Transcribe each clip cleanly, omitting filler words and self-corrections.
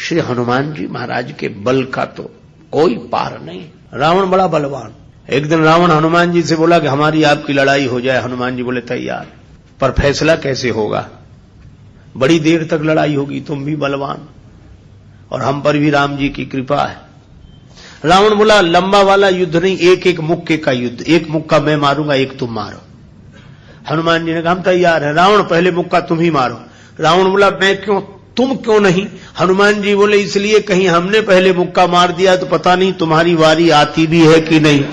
श्री हनुमान जी महाराज के बल का तो कोई पार नहीं। रावण बड़ा बलवान। एक दिन रावण हनुमान जी से बोला कि हमारी आपकी लड़ाई हो जाए। हनुमान जी बोले तैयार, पर फैसला कैसे होगा? बड़ी देर तक लड़ाई होगी, तुम भी बलवान और हम पर भी राम जी की कृपा है। रावण बोला लंबा वाला युद्ध नहीं, एक एक मुक्के का युद्ध, एक मुक्का मैं मारूंगा, एक तुम मारो। हनुमान जी ने कहा हम तैयार है। रावण पहले मुक्का तुम ही मारो। रावण बोला मैं क्यों, तुम क्यों नहीं? हनुमान जी बोले इसलिए कहीं हमने पहले मुक्का मार दिया तो पता नहीं तुम्हारी वारी आती भी है कि नहीं,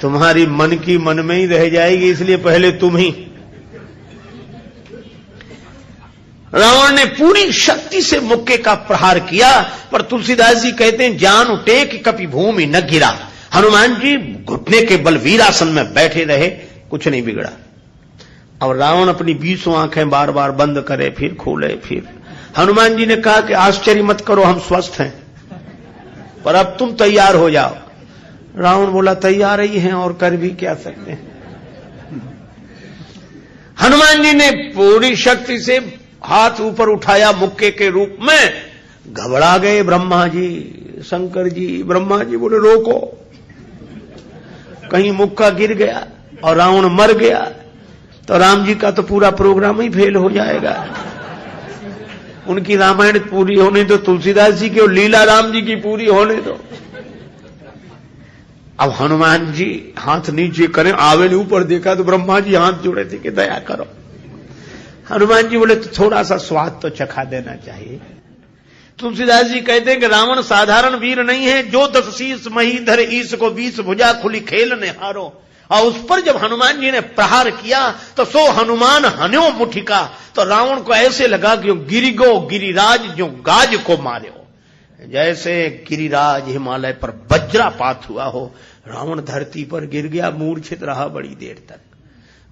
तुम्हारी मन की मन में ही रह जाएगी, इसलिए पहले तुम ही। रावण ने पूरी शक्ति से मुक्के का प्रहार किया, पर तुलसीदास जी कहते हैं जान उठे कि कभी भूमि न गिरा। हनुमान जी घुटने के बल वीरासन में बैठे रहे, कुछ नहीं बिगड़ा। और रावण अपनी 20 आंखें बार बार बंद करे, फिर खोले, फिर। हनुमान जी ने कहा कि आश्चर्य मत करो, हम स्वस्थ हैं, पर अब तुम तैयार हो जाओ। रावण बोला तैयार ही हैं और कर भी क्या सकते हैं। हनुमान जी ने पूरी शक्ति से हाथ ऊपर उठाया मुक्के के रूप में। घबरा गए ब्रह्मा जी, शंकर जी। ब्रह्मा जी बोले रोको, कहीं मुक्का गिर गया और रावण मर गया तो राम जी का तो पूरा प्रोग्राम ही फेल हो जाएगा। उनकी रामायण पूरी होने दो, तुलसीदास जी की और लीला राम जी की पूरी होने दो। अब हनुमान जी हाथ नीचे करें, आवे ने ऊपर देखा तो ब्रह्मा जी हाथ जोड़े थे कि दया करो। हनुमान जी बोले तो थोड़ा सा स्वाद तो चखा देना चाहिए। तुलसीदास जी कहते हैं कि रावण साधारण वीर नहीं है, जो 10 शीस महीधर ईश को 20 भुजा खुली खेल ने हारो। और उस पर जब हनुमान जी ने प्रहार किया तो सो हनुमान हन्यो मुठिका, तो रावण को ऐसे लगा कि गिरिगो गिरिराज जो गाज को मारे हो, जैसे गिरिराज हिमालय पर वज्रापात हुआ हो। रावण धरती पर गिर गया, मूर्छित रहा बड़ी देर तक।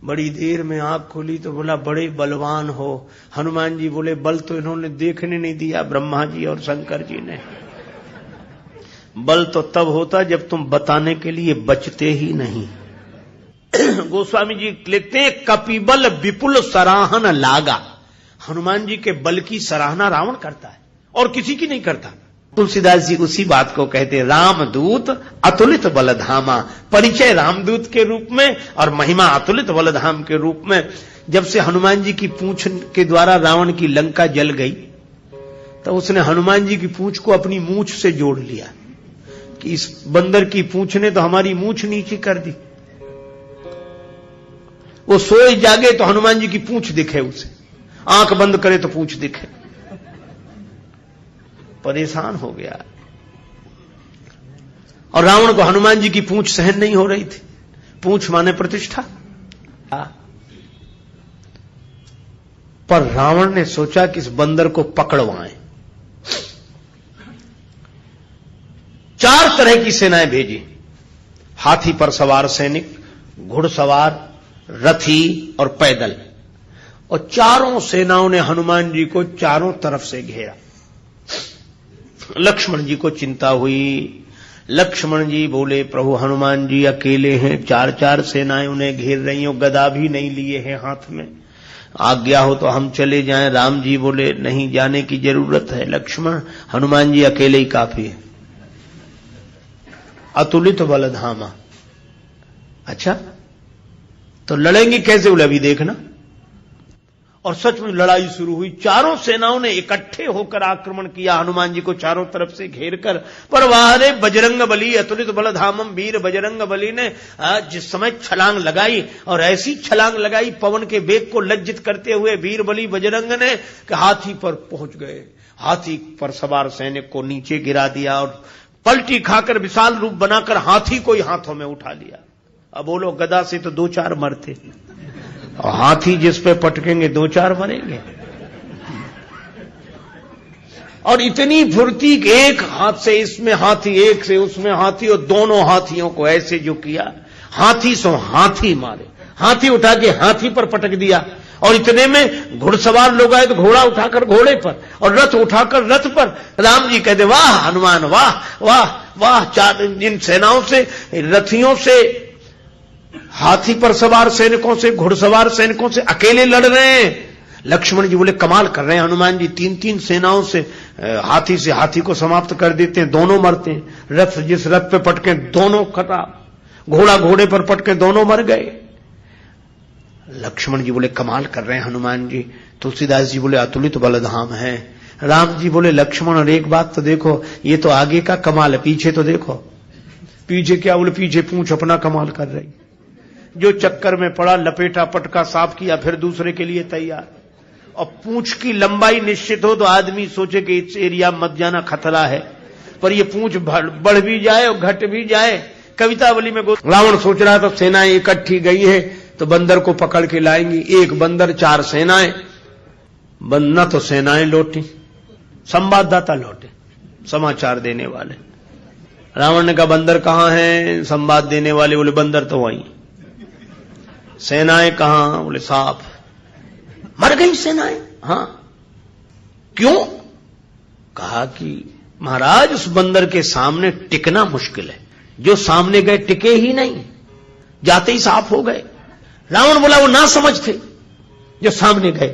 बड़ी देर में आंख खोली तो बोला बड़े बलवान हो। हनुमान जी बोले बल तो इन्होंने देखने नहीं दिया, ब्रह्मा जी और शंकर जी ने। बल तो तब होता जब तुम बताने के लिए बचते ही नहीं। गोस्वामी जी लिखते हैं कपिबल विपुल सराहन लागा। हनुमान जी के बल की सराहना रावण करता है और किसी की नहीं करता। तुलसीदास जी उसी बात को कहते हैं रामदूत अतुलित बलधामा। परिचय रामदूत के रूप में और महिमा अतुलित बलधाम के रूप में। जब से हनुमान जी की पूंछ के द्वारा रावण की लंका जल गई तो उसने हनुमान जी की पूंछ को अपनी मूंछ से जोड़ लिया कि इस बंदर की पूंछ ने तो हमारी मूंछ नीचे कर दी। वो सोए जागे तो हनुमान जी की पूंछ दिखे उसे, आंख बंद करे तो पूंछ दिखे। परेशान हो गया। और रावण को हनुमान जी की पूंछ सहन नहीं हो रही थी। पूंछ माने प्रतिष्ठा। पर रावण ने सोचा कि इस बंदर को पकड़वाएं। 4 तरह की सेनाएं भेजी, हाथी पर सवार सैनिक, घुड़सवार, रथी और पैदल। और चारों सेनाओं ने हनुमान जी को चारों तरफ से घेरा। लक्ष्मण जी को चिंता हुई। लक्ष्मण जी बोले प्रभु हनुमान जी अकेले हैं, 4 सेनाएं उन्हें घेर रही हो, गदा भी नहीं लिए हैं हाथ में, आज्ञा हो तो हम चले जाएं। राम जी बोले नहीं जाने की जरूरत है लक्ष्मण, हनुमान जी अकेले ही काफी है। अतुलित बलधामा। अच्छा तो लड़ेंगे कैसे? बोले अभी देखना। और सच में लड़ाई शुरू हुई। चारों सेनाओं ने इकट्ठे होकर आक्रमण किया हनुमान जी को चारों तरफ से घेर कर। पर वारे बजरंग बली अतुलित बलधामम, वीर बजरंग बली ने जिस समय छलांग लगाई और ऐसी छलांग लगाई पवन के वेग को लज्जित करते हुए वीर बली बजरंग ने कि हाथी पर पहुंच गए। हाथी पर सवार सैनिक को नीचे गिरा दिया और पलटी खाकर विशाल रूप बनाकर हाथी को ही हाथों में उठा लिया। अब बोलो गदा से तो 2-4 मरते और हाथी जिस पे पटकेंगे 2-4 मरेंगे। और इतनी फुर्ती कि एक हाथ से इसमें हाथी, एक से उसमें हाथी, और दोनों हाथियों को ऐसे जो किया, हाथी सो हाथी मारे। हाथी उठा के हाथी पर पटक दिया। और इतने में घुड़सवार लोग आए तो घोड़ा उठाकर घोड़े पर और रथ उठाकर रथ पर। राम जी कहते वाह हनुमान वाह वाह वाह। 4 जिन सेनाओं से, रथियों से, हाथी पर सवार सैनिकों से, घुड़सवार सैनिकों से अकेले लड़ रहे हैं, लक्ष्मण जी बोले कमाल कर रहे हैं हनुमान जी, 3-3 सेनाओं से हाथी को समाप्त कर देते हैं, दोनों मरते हैं। रथ जिस रथ पे पटके दोनों खराब, घोड़ा घोड़े पर पटके दोनों मर गए। लक्ष्मण जी बोले कमाल कर रहे हैं हनुमान जी। तुलसीदास जी बोले अतुलित बलधाम है। राम जी बोले लक्ष्मण और एक बात तो देखो, ये तो आगे का कमाल है, पीछे तो देखो। पीछे क्या? बोले पीछे पूंछ अपना कमाल कर रही। जो चक्कर में पड़ा, लपेटा पटका साफ किया, फिर दूसरे के लिए तैयार। और पूंछ की लंबाई निश्चित हो तो आदमी सोचे कि इस एरिया मत जाना, खतरा है, पर ये पूंछ बढ़ भी जाए और घट भी जाए। कवितावली में रावण सोच रहा था सेनाएं इकट्ठी गई है तो बंदर को पकड़ के लाएंगी। एक बंदर 4 सेनाएं, न तो सेनाएं लौटी, संवाददाता लौटे, समाचार देने वाले। रावण ने कहा बंदर कहां है? संवाद देने वाले बोले बंदर तो वहीं। सेनाएं कहां? बोले साफ मर गई सेनाएं। हां, क्यों? कहा कि महाराज उस बंदर के सामने टिकना मुश्किल है, जो सामने गए टिके ही नहीं, जाते ही साफ हो गए। रावण बोला वो ना समझ थे जो सामने गए,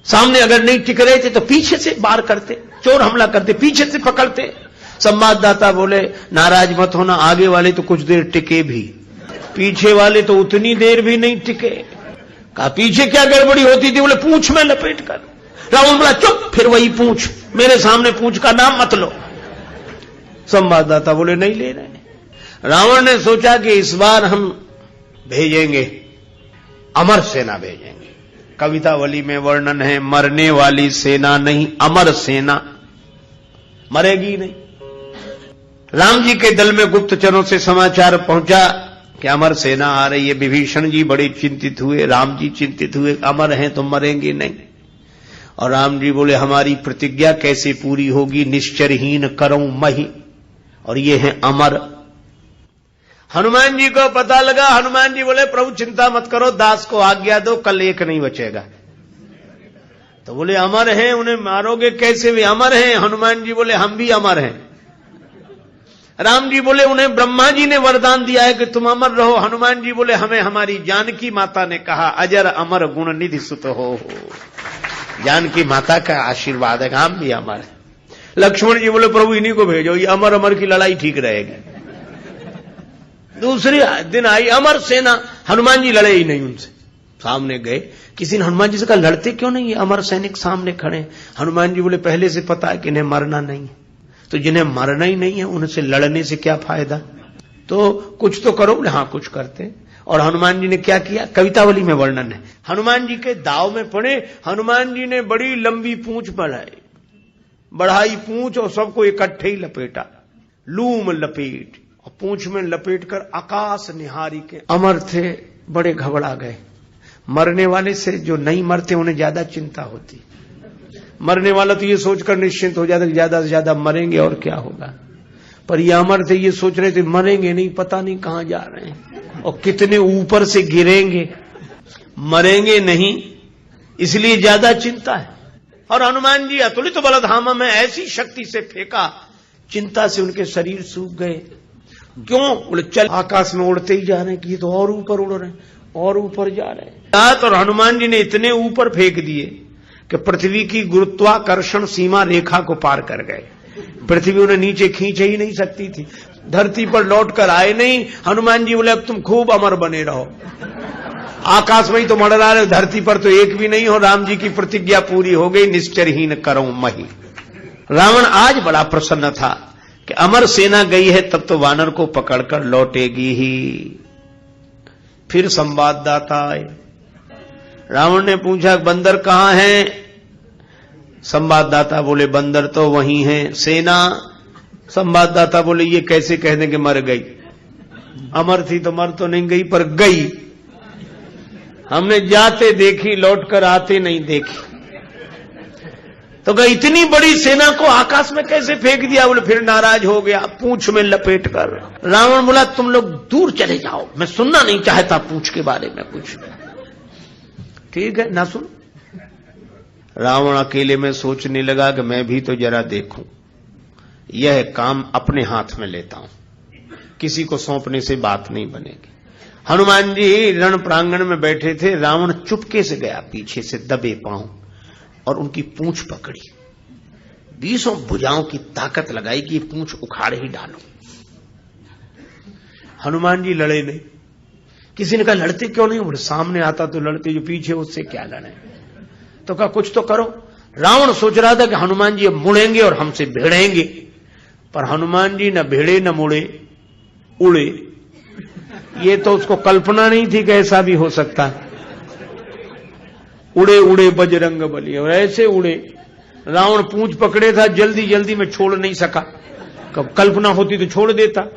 सामने अगर नहीं टिक रहे थे तो पीछे से वार करते, चोर हमला करते, पीछे से पकड़ते। संवाददाता बोले नाराज मत होना, आगे वाले तो कुछ देर टिके भी, पीछे वाले तो उतनी देर भी नहीं टिके। कहा पीछे क्या गड़बड़ी होती थी? बोले पूंछ में लपेट कर। रावण बोला चुप, फिर वही पूंछ, मेरे सामने पूंछ का नाम मत लो। संवाददाता बोले नहीं ले रहे। रावण ने सोचा कि इस बार हम भेजेंगे, अमर सेना भेजेंगे। कवितावली में वर्णन है मरने वाली सेना नहीं, अमर सेना, मरेगी नहीं। राम जी के दल में गुप्तचरों से समाचार पहुंचा कि अमर सेना आ रही है। विभीषण जी बड़े चिंतित हुए, राम जी चिंतित हुए, अमर हैं तो मरेंगे नहीं। और राम जी बोले हमारी प्रतिज्ञा कैसे पूरी होगी? निश्चरहीन करऊं मही, और ये है अमर। हनुमान जी को पता लगा। हनुमान जी बोले प्रभु चिंता मत करो, दास को आज्ञा दो, कल एक नहीं बचेगा। तो बोले अमर हैं, उन्हें मारोगे कैसे? वे अमर हैं। हनुमान जी बोले हम भी अमर हैं। राम जी बोले उन्हें ब्रह्मा जी ने वरदान दिया है कि तुम अमर रहो। हनुमान जी बोले हमें हमारी जानकी माता ने कहा अजर अमर गुण निधि सुत हो। जानकी माता का आशीर्वाद है, हम भी अमर है। लक्ष्मण जी बोले प्रभु इन्हीं को भेजो, ये अमर अमर की लड़ाई ठीक रहेगी। दूसरे दिन आई अमर सेना, हनुमान जी लड़े ही नहीं उनसे। सामने गए, किसी ने हनुमान जी से कहा लड़ते क्यों नहीं, अमर सैनिक सामने खड़े। हनुमान जी बोले पहले से पता है कि इन्हें मरना नहीं है, तो जिन्हें मरना ही नहीं है उनसे लड़ने से क्या फायदा, तो कुछ तो करो। बोले हाँ कुछ करते। और हनुमान जी ने क्या किया? कवितावली में वर्णन है। हनुमान जी के दाव में पड़े, हनुमान जी ने बड़ी लंबी पूंछ बढ़ाई पूंछ और सबको इकट्ठे ही लपेटा, लूम लपेट, और पूंछ में लपेट कर आकाश निहारी के। अमर थे, बड़े घबरा गए। मरने वाले से जो नहीं मरते उन्हें ज्यादा चिंता होती, मरने वाला तो ये सोचकर निश्चिंत हो जाता कि ज्यादा से ज्यादा मरेंगे और क्या होगा, पर ये अमर थे, ये सोच रहे थे मरेंगे नहीं, पता नहीं कहां जा रहे हैं और कितने ऊपर से गिरेंगे, मरेंगे नहीं, इसलिए ज्यादा चिंता है। और हनुमान जी अतुलित बलधाम में ऐसी शक्ति से फेंका, चिंता से उनके शरीर सूख गए। क्यों? बोले चल आकाश में उड़ते ही जा रहे हैं कि ये तो और ऊपर उड़ रहे हैं और ऊपर जा रहे हैं। और हनुमान जी ने इतने ऊपर फेंक दिए कि पृथ्वी की गुरुत्वाकर्षण सीमा रेखा को पार कर गए। पृथ्वी उन्हें नीचे खींच ही नहीं सकती थी, धरती पर लौट कर आए नहीं। हनुमान जी बोले अब तुम खूब अमर बने रहो, आकाश में ही तो मंडरा रहे, धरती पर तो एक भी नहीं हो। राम जी की प्रतिज्ञा पूरी हो गई, निश्चरहीन करऊं मही। रावण आज बड़ा प्रसन्न था कि अमर सेना गई है, तब तो वानर को पकड़कर लौटेगी ही। फिर संवाददाता आए, रावण ने पूछा बंदर कहां है? संवाददाता बोले बंदर तो वहीं है। सेना? संवाददाता बोले ये कैसे कह दें कि मर गई, अमर थी तो मर तो नहीं गई पर गई, हमने जाते देखी, लौटकर आते नहीं देखी। तो कहा इतनी बड़ी सेना को आकाश में कैसे फेंक दिया? बोले फिर नाराज हो गया, पूंछ में लपेट कर। रावण बोला तुम लोग दूर चले जाओ, मैं सुनना नहीं चाहता पूंछ के बारे में कुछ। ठीक है ना सुन। रावण अकेले में सोचने लगा कि मैं भी तो जरा देखूं, यह काम अपने हाथ में लेता हूं, किसी को सौंपने से बात नहीं बनेगी। हनुमान जी रण प्रांगण में बैठे थे, रावण चुपके से गया पीछे से दबे पांव और उनकी पूंछ पकड़ी, 20 भुजाओं की ताकत लगाई कि ये पूंछ उखाड़ ही डालो। हनुमान जी लड़े नहीं। किसी ने कहा लड़ते क्यों नहीं? बोले सामने आता तो लड़ते, जो पीछे उससे क्या लड़े। तो कहा कुछ तो करो। रावण सोच रहा था कि हनुमान जी अब मुड़ेंगे और हमसे भिड़ेंगे, पर हनुमान जी न भिड़े न मुड़े, उड़े। ये तो उसको कल्पना नहीं थी कि ऐसा भी हो सकता है। उड़े उड़े बजरंग बली, और ऐसे उड़े। रावण पूंछ पकड़े था, जल्दी जल्दी में छोड़ नहीं सका, कल्पना होती तो छोड़ देता।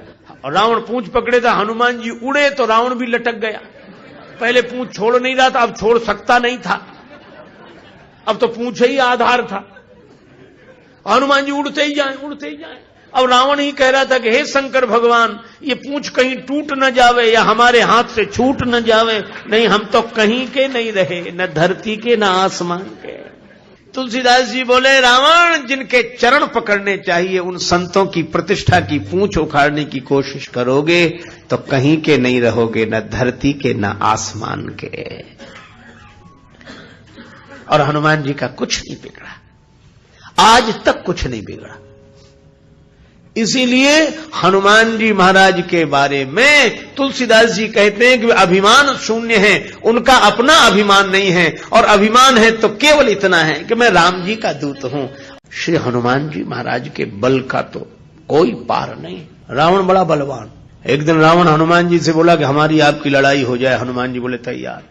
और रावण पूंछ पकड़े था, हनुमान जी उड़े तो रावण भी लटक गया। पहले पूंछ छोड़ नहीं रहा था, अब छोड़ सकता नहीं था, अब तो पूंछ ही आधार था। हनुमान जी उड़ते ही जाए, उड़ते ही जाए। अब रावण ही कह रहा था कि हे शंकर भगवान, ये पूंछ कहीं टूट न जावे या हमारे हाथ से छूट न जावे, नहीं हम तो कहीं के नहीं रहे, न धरती के न आसमान के। तुलसीदास जी बोले रावण, जिनके चरण पकड़ने चाहिए उन संतों की प्रतिष्ठा की पूंछ उखाड़ने की कोशिश करोगे तो कहीं के नहीं रहोगे, न धरती के न आसमान के। और हनुमान जी का कुछ नहीं बिगड़ा, आज तक कुछ नहीं बिगड़ा। इसीलिए हनुमान जी महाराज के बारे में तुलसीदास जी कहते हैं कि वे अभिमान शून्य हैं, उनका अपना अभिमान नहीं है, और अभिमान है तो केवल इतना है कि मैं राम जी का दूत हूं। श्री हनुमान जी महाराज के बल का तो कोई पार नहीं। रावण बड़ा बलवान। एक दिन रावण हनुमान जी से बोला कि हमारी आपकी लड़ाई हो जाए। हनुमान जी बोले तैयार।